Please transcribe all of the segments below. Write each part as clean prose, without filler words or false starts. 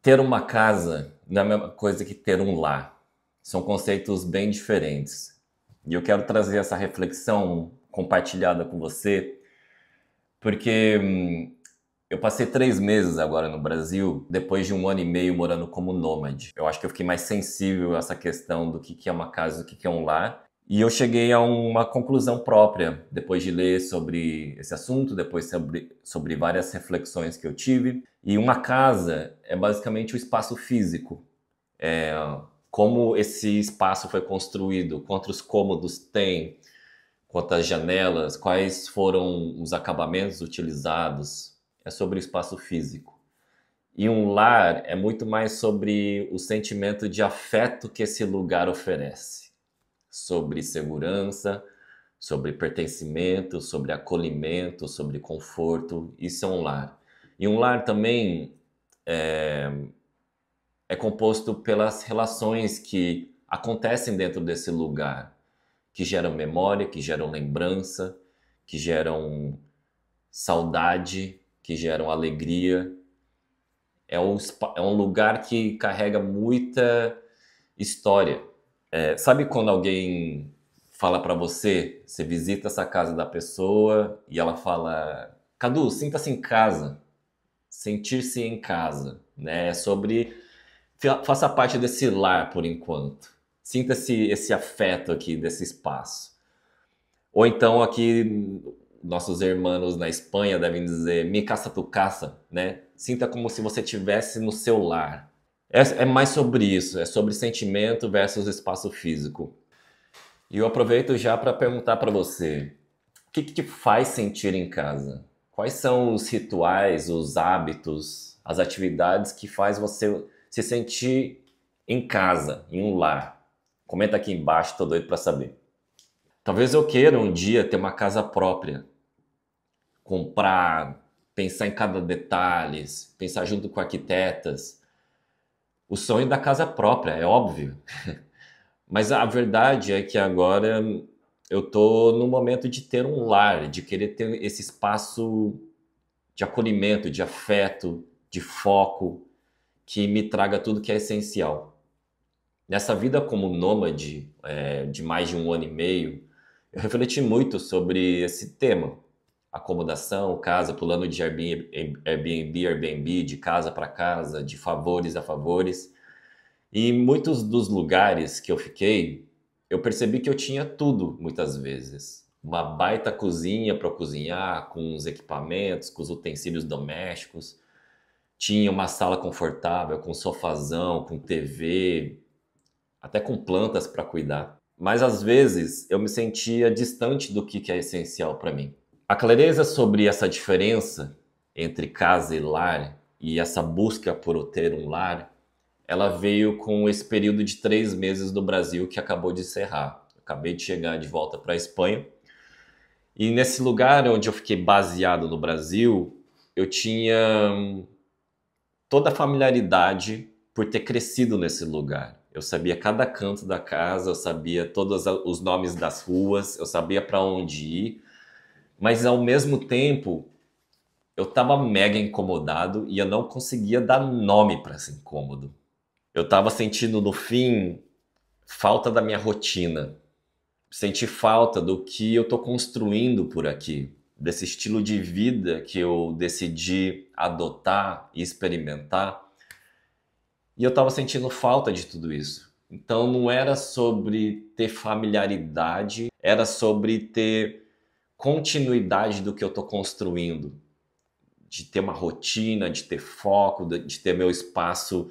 Ter uma casa não é a mesma coisa que ter um lar. São conceitos bem diferentes. E eu quero trazer essa reflexão compartilhada com você, porque eu passei 3 meses agora no Brasil, depois de 1 ano e meio morando como nômade. Eu acho que eu fiquei mais sensível a essa questão do que é uma casa, do que é um lar. E eu cheguei a uma conclusão própria, depois de ler sobre esse assunto, depois sobre várias reflexões que eu tive. E uma casa é basicamente o espaço físico. É, como esse espaço foi construído, quantos cômodos tem, quantas janelas, quais foram os acabamentos utilizados. É sobre o espaço físico. E um lar é muito mais sobre o sentimento de afeto que esse lugar oferece, sobre segurança, sobre pertencimento, sobre acolhimento, sobre conforto. Isso é um lar. E um lar também é composto pelas relações que acontecem dentro desse lugar, que geram memória, que geram lembrança, que geram saudade, que geram alegria. É um lugar que carrega muita história. Sabe quando alguém fala pra você, você visita essa casa da pessoa e ela fala: Cadu, sinta-se em casa, sentir-se em casa, né? É sobre faça parte desse lar por enquanto. Sinta-se esse afeto aqui desse espaço. Ou então aqui nossos irmãos na Espanha devem dizer mi casa tu casa, né? Sinta como se você estivesse no seu lar. É mais sobre isso, é sobre sentimento versus espaço físico. E eu aproveito já para perguntar para você, o que te faz sentir em casa? Quais são os rituais, os hábitos, as atividades que faz você se sentir em casa, em um lar? Comenta aqui embaixo, tô doido para saber. Talvez eu queira um dia ter uma casa própria, comprar, pensar em cada detalhe, pensar junto com arquitetas. O sonho da casa própria, é óbvio. Mas a verdade é que agora eu tô no momento de ter um lar, de querer ter esse espaço de acolhimento, de afeto, de foco, que me traga tudo que é essencial. Nessa vida como nômade, de mais de 1 ano e meio, eu refleti muito sobre esse tema. Acomodação, casa, pulando de Airbnb, de casa para casa, de favores a favores. E muitos dos lugares que eu fiquei, eu percebi que eu tinha tudo, muitas vezes. Uma baita cozinha para cozinhar, com os equipamentos, com os utensílios domésticos. Tinha uma sala confortável, com sofazão, com TV, até com plantas para cuidar. Mas às vezes eu me sentia distante do que é essencial para mim. A clareza sobre essa diferença entre casa e lar e essa busca por ter um lar, ela veio com esse período de 3 meses no Brasil que acabou de encerrar. Eu acabei de chegar de volta para a Espanha e nesse lugar onde eu fiquei baseado no Brasil, eu tinha toda a familiaridade por ter crescido nesse lugar. Eu sabia cada canto da casa, eu sabia todos os nomes das ruas, eu sabia para onde ir, mas ao mesmo tempo eu estava mega incomodado e eu não conseguia dar nome para esse incômodo. Eu estava sentindo no fim falta da minha rotina, senti falta do que eu estou construindo por aqui, desse estilo de vida que eu decidi adotar e experimentar. E eu estava sentindo falta de tudo isso. Então não era sobre ter familiaridade, era sobre ter continuidade do que eu estou construindo, de ter uma rotina, de ter foco, de ter meu espaço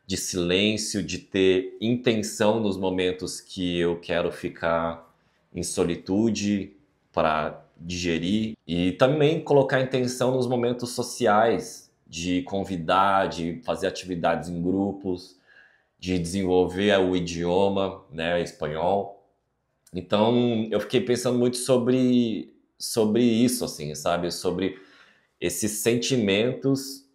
de silêncio, de ter intenção nos momentos que eu quero ficar em solitude para digerir e também colocar intenção nos momentos sociais, de convidar, de fazer atividades em grupos, de desenvolver o idioma, né, espanhol. Então, eu fiquei pensando muito sobre isso, assim, sabe? Sobre esses sentimentos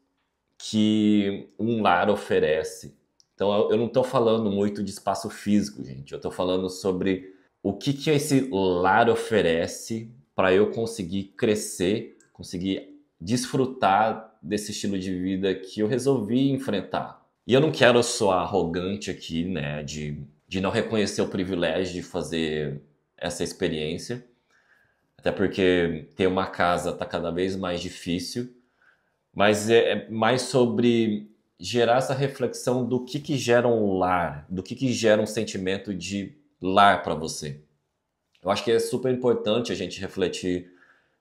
que um lar oferece. Então, eu não estou falando muito de espaço físico, gente. Eu estou falando sobre o que esse lar oferece para eu conseguir crescer, conseguir desfrutar desse estilo de vida que eu resolvi enfrentar. E eu não quero soar arrogante aqui, né, de não reconhecer o privilégio de fazer essa experiência, até porque ter uma casa está cada vez mais difícil, mas é mais sobre gerar essa reflexão do que gera um lar, do que gera um sentimento de lar para você. Eu acho que é super importante a gente refletir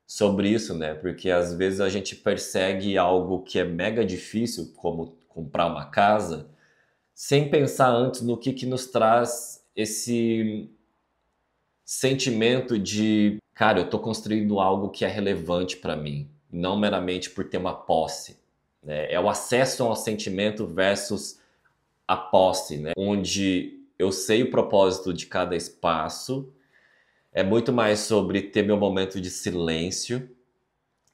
sobre isso, né? Porque às vezes a gente persegue algo que é mega difícil, como comprar uma casa, sem pensar antes no que nos traz esse sentimento de, cara, eu tô construindo algo que é relevante para mim, não meramente por ter uma posse, né? É o acesso ao sentimento versus a posse, né? Onde eu sei o propósito de cada espaço, é muito mais sobre ter meu momento de silêncio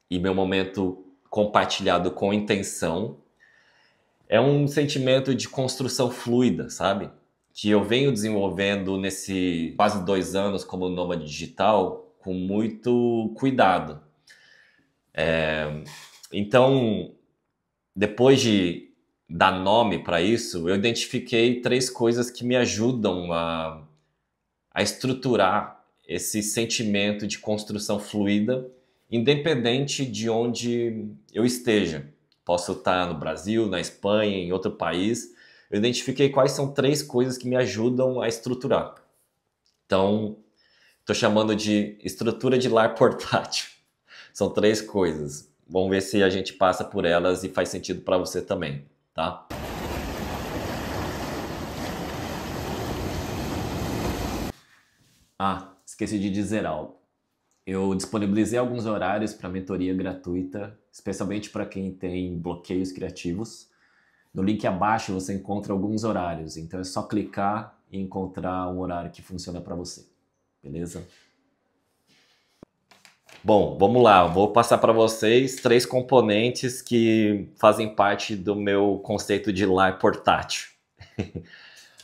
e meu momento compartilhado com intenção. É um sentimento de construção fluida, sabe? Que eu venho desenvolvendo nesse quase 2 anos como nômade digital com muito cuidado. Então, depois de dar nome para isso, eu identifiquei 3 coisas que me ajudam a estruturar esse sentimento de construção fluida, independente de onde eu esteja. Posso estar no Brasil, na Espanha, em outro país. Eu identifiquei quais são 3 coisas que me ajudam a estruturar. Então, estou chamando de estrutura de lar portátil. São 3 coisas. Vamos ver se a gente passa por elas e faz sentido para você também, tá? Ah, esqueci de dizer algo. Eu disponibilizei alguns horários para mentoria gratuita, especialmente para quem tem bloqueios criativos. No link abaixo você encontra alguns horários, então é só clicar e encontrar um horário que funciona para você, beleza? Bom, vamos lá. Vou passar para vocês 3 componentes que fazem parte do meu conceito de lar portátil.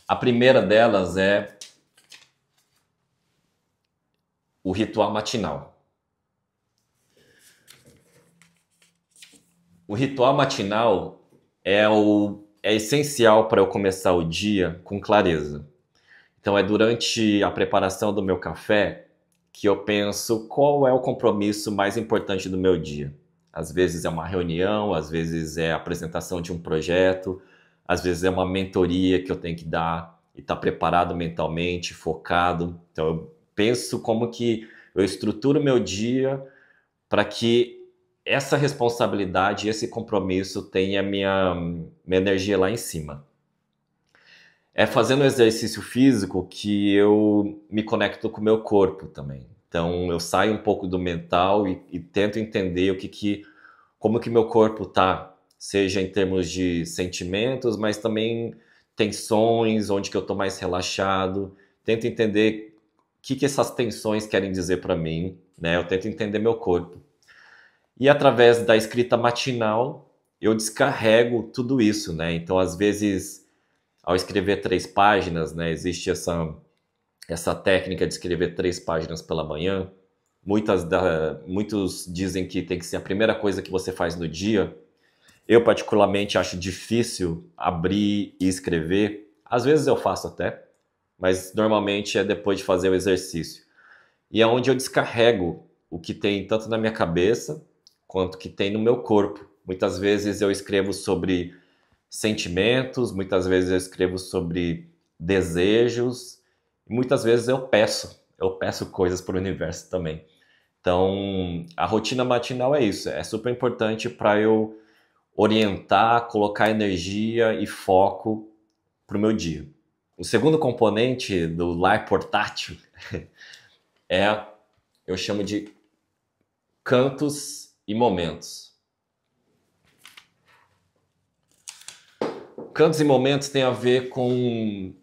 A primeira delas é o ritual matinal. O ritual matinal é essencial para eu começar o dia com clareza. Então é durante a preparação do meu café que eu penso qual é o compromisso mais importante do meu dia. Às vezes é uma reunião, às vezes é a apresentação de um projeto, às vezes é uma mentoria que eu tenho que dar e estar preparado mentalmente, focado. Então eu penso como que eu estruturo o meu dia para que essa responsabilidade, esse compromisso tenha minha energia lá em cima. É fazendo exercício físico que eu me conecto com o meu corpo também. Então eu saio um pouco do mental e tento entender como que meu corpo tá, seja em termos de sentimentos, mas também tensões, onde que eu tô mais relaxado. Tento entender que essas tensões querem dizer para mim, né? Eu tento entender meu corpo. E através da escrita matinal, eu descarrego tudo isso, né? Então, às vezes, ao escrever 3 páginas, né? Existe essa técnica de escrever 3 páginas pela manhã. Muitos dizem que tem que ser a primeira coisa que você faz no dia. Eu, particularmente, acho difícil abrir e escrever. Às vezes eu faço até, mas normalmente é depois de fazer o exercício. E é onde eu descarrego o que tem tanto na minha cabeça quanto que tem no meu corpo. Muitas vezes eu escrevo sobre sentimentos, muitas vezes eu escrevo sobre desejos, e muitas vezes eu peço coisas para o universo também. Então, a rotina matinal é isso, é super importante para eu orientar, colocar energia e foco para o meu dia. O segundo componente do lar portátil eu chamo de cantos e momentos. Cantos e momentos tem a ver com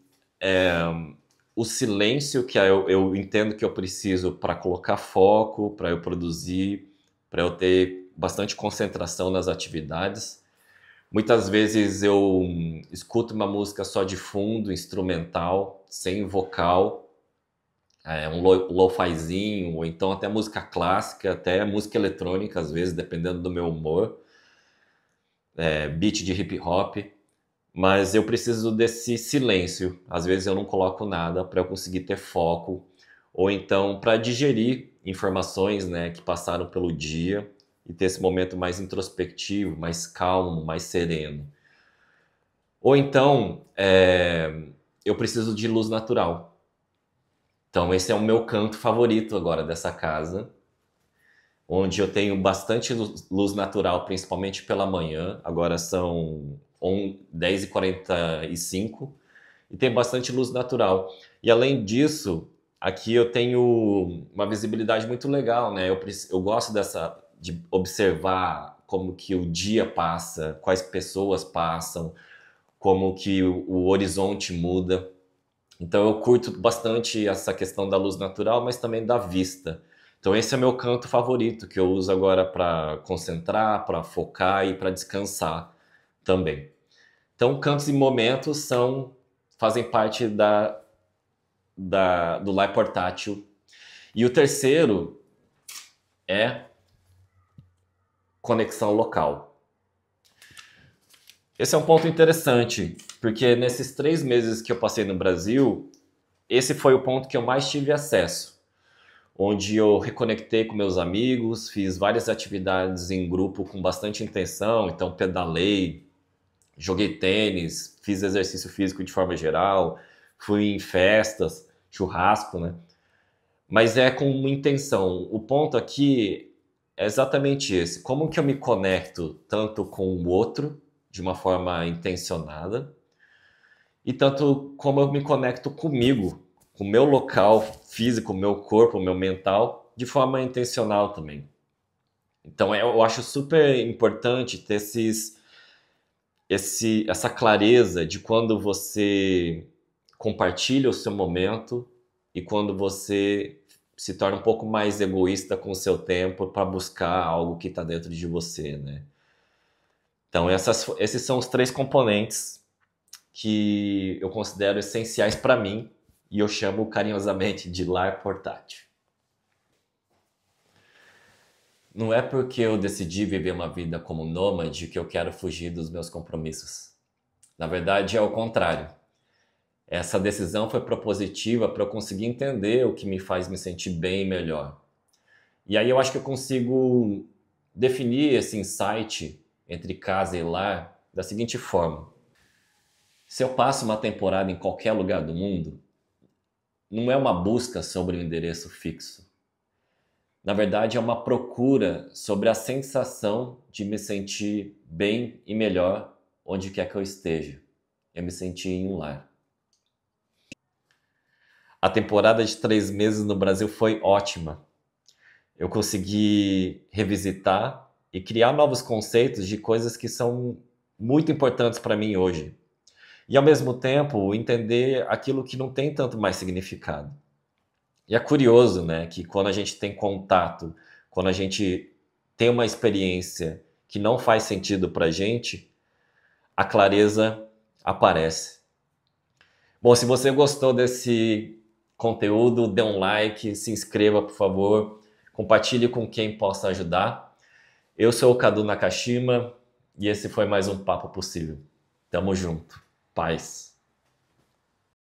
o silêncio que eu entendo que eu preciso para colocar foco, para eu produzir, para eu ter bastante concentração nas atividades. Muitas vezes eu escuto uma música só de fundo, instrumental, sem vocal, um lo-fizinho, ou então até música clássica, até música eletrônica, às vezes, dependendo do meu humor, beat de hip hop, mas eu preciso desse silêncio. Às vezes eu não coloco nada para eu conseguir ter foco, ou então para digerir informações, né, que passaram pelo dia e ter esse momento mais introspectivo, mais calmo, mais sereno. Ou então, eu preciso de luz natural. Então, esse é o meu canto favorito agora dessa casa, onde eu tenho bastante luz natural, principalmente pela manhã. Agora são 10h45 e tem bastante luz natural. E além disso, aqui eu tenho uma visibilidade muito legal, né? Eu gosto de observar como que o dia passa, quais pessoas passam, como que o horizonte muda. Então eu curto bastante essa questão da luz natural, mas também da vista. Então esse é meu canto favorito, que eu uso agora para concentrar, para focar e para descansar também. Então cantos e momentos fazem parte do Lar Portátil. E o terceiro é conexão local. Esse é um ponto interessante, porque nesses 3 meses que eu passei no Brasil, esse foi o ponto que eu mais tive acesso, onde eu reconectei com meus amigos, fiz várias atividades em grupo com bastante intenção, então pedalei, joguei tênis, fiz exercício físico de forma geral, fui em festas, churrasco, né? Mas é com uma intenção. O ponto aqui é exatamente esse. Como que eu me conecto tanto com o outro, de uma forma intencionada, e tanto como eu me conecto comigo, com o meu local físico, o meu corpo, o meu mental, de forma intencional também. Então eu acho super importante ter essa clareza de quando você compartilha o seu momento e quando você se torna um pouco mais egoísta com o seu tempo para buscar algo que está dentro de você, né? Então esses são os 3 componentes que eu considero essenciais para mim e eu chamo carinhosamente de lar portátil. Não é porque eu decidi viver uma vida como nômade que eu quero fugir dos meus compromissos. Na verdade, é o contrário. Essa decisão foi propositiva para eu conseguir entender o que me faz me sentir bem e melhor. E aí eu acho que eu consigo definir esse insight entre casa e lar da seguinte forma. Se eu passo uma temporada em qualquer lugar do mundo, não é uma busca sobre um endereço fixo. Na verdade, é uma procura sobre a sensação de me sentir bem e melhor onde quer que eu esteja. Eu me sentir em um lar. A temporada de 3 meses no Brasil foi ótima. Eu consegui revisitar e criar novos conceitos de coisas que são muito importantes para mim hoje. E ao mesmo tempo entender aquilo que não tem tanto mais significado. E é curioso, né, que quando a gente tem contato, quando a gente tem uma experiência que não faz sentido pra gente, a clareza aparece. Bom, se você gostou desse conteúdo, dê um like, se inscreva, por favor, compartilhe com quem possa ajudar. Eu sou o Cadu Nakashima e esse foi mais um Papo Possível. Tamo junto. Paz.